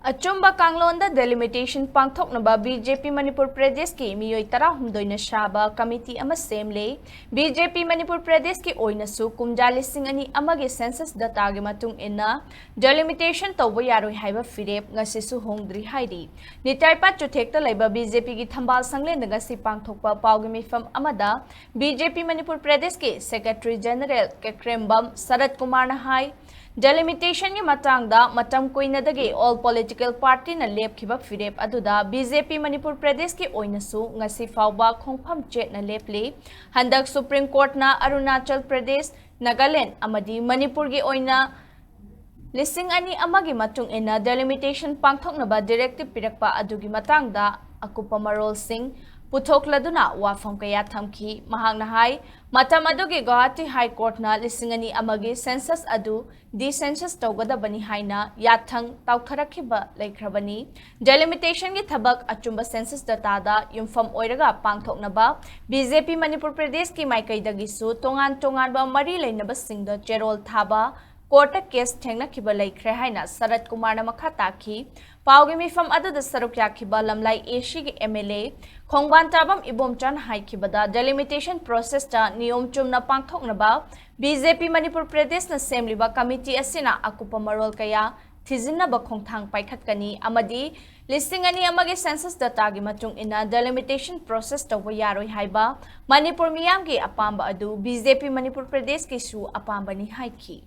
Achumba Kanglonda Delimitation Pangthoknaba BJP Manipur Pradesh ki miyoi tara humdoina shaba committee ama semle BJP Manipur Pradesh ki oinasu Kumja lising ani amagi census data gi matung inna delimitation tawba yaroi haiba firep ngasisu hongdri haidi nitaipa chuthekta laiba BJP gi thambal sangle ngasi pangthokpa pawgi mifam amada BJP Manipur Pradesh ki Secretary General Kekrembam Sarat Kumar na hai Delimitation ki matangda matam koinadagi all political party na lepkhiba firep aduda BJP Manipur Pradesh ki oinasu ngasi fawba khongpham chet na lepli handak Supreme Court na Arunachal Pradesh Nagaland amadi Manipur gi oina lising ani amagi matung ina delimitation pangthoknaba directive pirakpa adugi matangda akupa marol sing puthokladuna wafam kaya thamki mahangna hai matam adugi Guwahati High Court na lising ani amagi census adu census tawgadabani haina yathang tawtharakhiba laikhrabani delimitation gi thabak achumba census data da yumfam oiraga pangthoknaba BJP Manipur Pradesh ki maikaidagi su tongan ba mari leinaba singda cherol thaba Kota case thengna khiba laikhre haina Sarat Kumar na makha takhi paugi mifam adu da saruk yakhiba lamlai AC gi MLA khongban tabam ibomchan hai khibada delimitation process ta niyom chumna pangthokna ba BJP Manipur Pradesh na semliba committee asina akupa marol kaya thijinna ba khongthang paikhatkani amadi listing ani amagi census data gi matung ina delimitation process tawba yaroi haiba Manipur miyam gi apamba adu BJP Manipur Pradesh ki su apamba ni haiki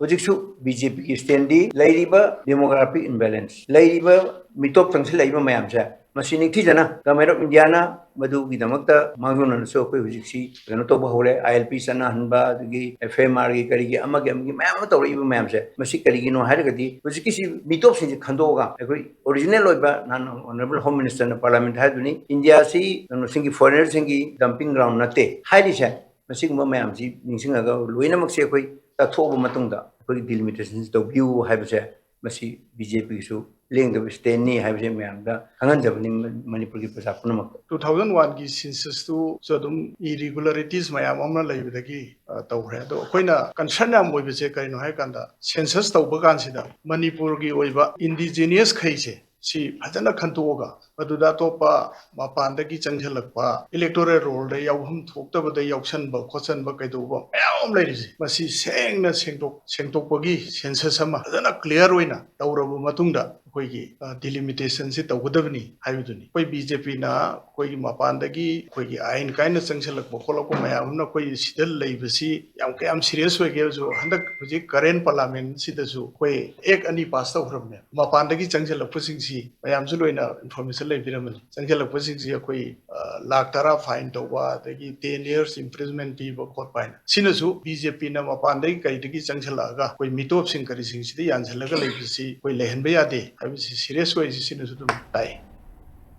Hujiksu BJP ki standi lairiba demographic imbalance lairiba mitop tangsil laiba mayam sa masini thijana government of India na madu gi damakta mangnona so koi hujiksi gano to bahole ILP sana hanba gi FMR gi kari gi amagi mayam to riba mayam sa masi kari gi no haragadi hujiki si mitop sin khandoga koi original loiba nan honorable home minister na parliament haduni India si no singi foreigner singi dumping ground nate hairi sa masi gumba mayam si ningsinga ga loina makse koi Touba matungda koi delimitation to view haibse masi BJP su lengda stand ni haibse mayamda hangan jabni Manipur ki prasa punamak 2001 ki census tu sodum irregularities mayam amna laibadagi tawhre do koina concern am oibse kaino hai kanda census tawba kansida Manipur gi oiba indigenous khaise si fajana khantoga maduda topa mapandagi changhalakpa electoral roll da yawham thoktabada yawsanba khochanba kaidoba mayam lairisi masi sengna sengtokpagi census ama fajana clear oina tawraba matungda koigi delimitation si tawgadabni haibuduni koi BJP na koi mapandagi koigi ain kaina changhalakpa kholakpa mayamna koi sidal laibasi yam serious oige jo handak hujik current parliament sidasu koi ek ani pass tawhrabne mapandagi changhalakpa singsi mayam su loina information laibiramani changhalakpa singsi koi lakh tara fine tawba dagi 10 years imprisonment piba khotpaina sinasu BJP na mapandagi kaidagi changhalaga koi mitop sing kari singsi yanjhalaga laibasi koi lehenba yade habisi serious way sinasu dum tai